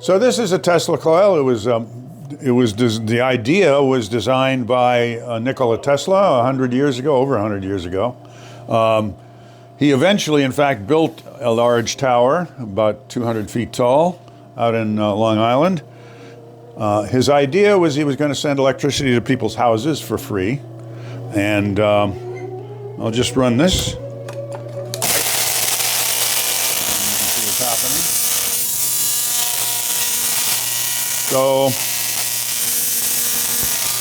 So this is a Tesla coil. The idea was designed by Nikola Tesla 100 years ago, over 100 years ago. He eventually, in fact, built a large tower, about 200 feet tall, out in Long Island. His idea was he was going to send electricity to people's houses for free. And I'll just run this. See what's happening. So,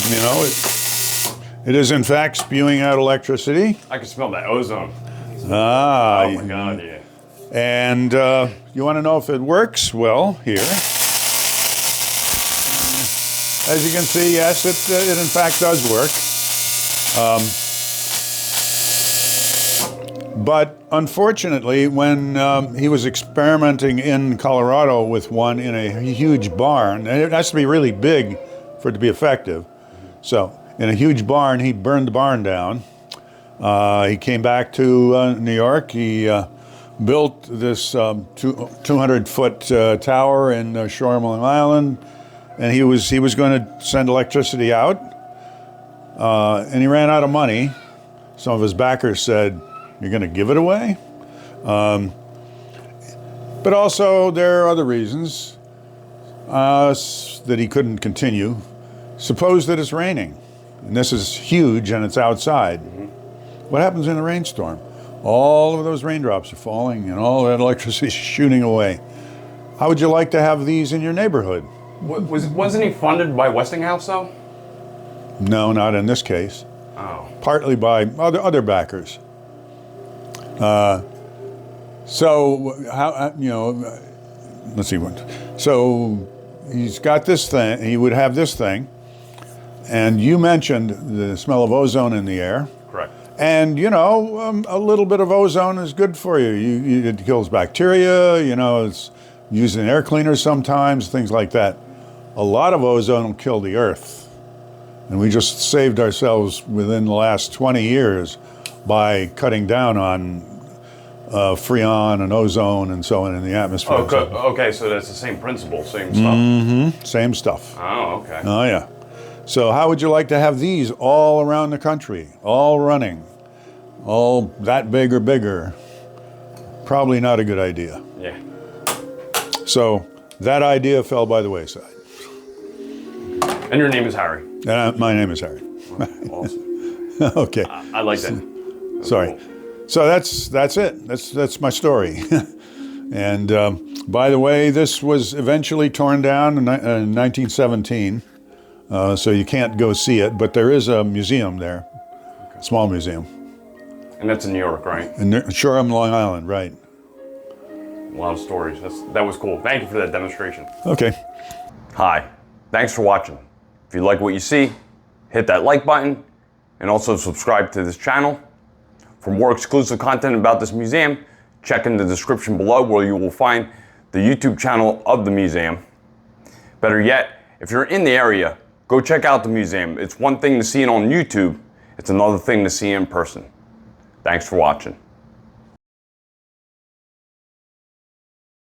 you know, it is in fact spewing out electricity. I can smell that ozone. Ah. Oh my God, yeah. And you want to know if it works? Well, here. As you can see, yes, it in fact does work. But unfortunately, when he was experimenting in Colorado with one in a huge barn, and it has to be really big for it to be effective. So in a huge barn, he burned the barn down. He came back to New York. He built this 200-foot tower in Shore, Long Island, and he was going to send electricity out, and he ran out of money. Some of his backers said, "You're going to give it away?" But also there are other reasons that he couldn't continue. Suppose that it's raining, and this is huge, and it's outside. What happens in a rainstorm? All of those raindrops are falling, and all that electricity is shooting away. How would you like to have these in your neighborhood? Wasn't he funded by Westinghouse, though? No, not in this case. Oh. Partly by other backers. So how let's see what. So he's got this thing. He would have this thing, and you mentioned the smell of ozone in the air. Correct. And a little bit of ozone is good for you. It kills bacteria. It's used in air cleaners sometimes, things like that. A lot of ozone will kill the earth. And we just saved ourselves within the last 20 years by cutting down on freon and ozone and so on in the atmosphere. Oh, okay, so that's the same principle, same stuff. Mm-hmm. Same stuff. Oh, okay. Oh, yeah. So how would you like to have these all around the country, all running, all that big or bigger? Probably not a good idea. Yeah. So that idea fell by the wayside. And your name is Harry. My name is Harry. Awesome. Okay. I like that. That's Sorry. cool. So that's it. That's my story. And by the way, this was eventually torn down in 1917, so you can't go see it. But there is a museum there, a small museum. And that's in New York, right? In Shoreham, Long Island, right? A lot of stories. That was cool. Thank you for that demonstration. Okay. Hi. Thanks for watching. If you like what you see, hit that like button and also subscribe to this channel. For more exclusive content about this museum, check in the description below where you will find the YouTube channel of the museum. Better yet, if you're in the area, go check out the museum. It's one thing to see it on YouTube, it's another thing to see in person. Thanks for watching.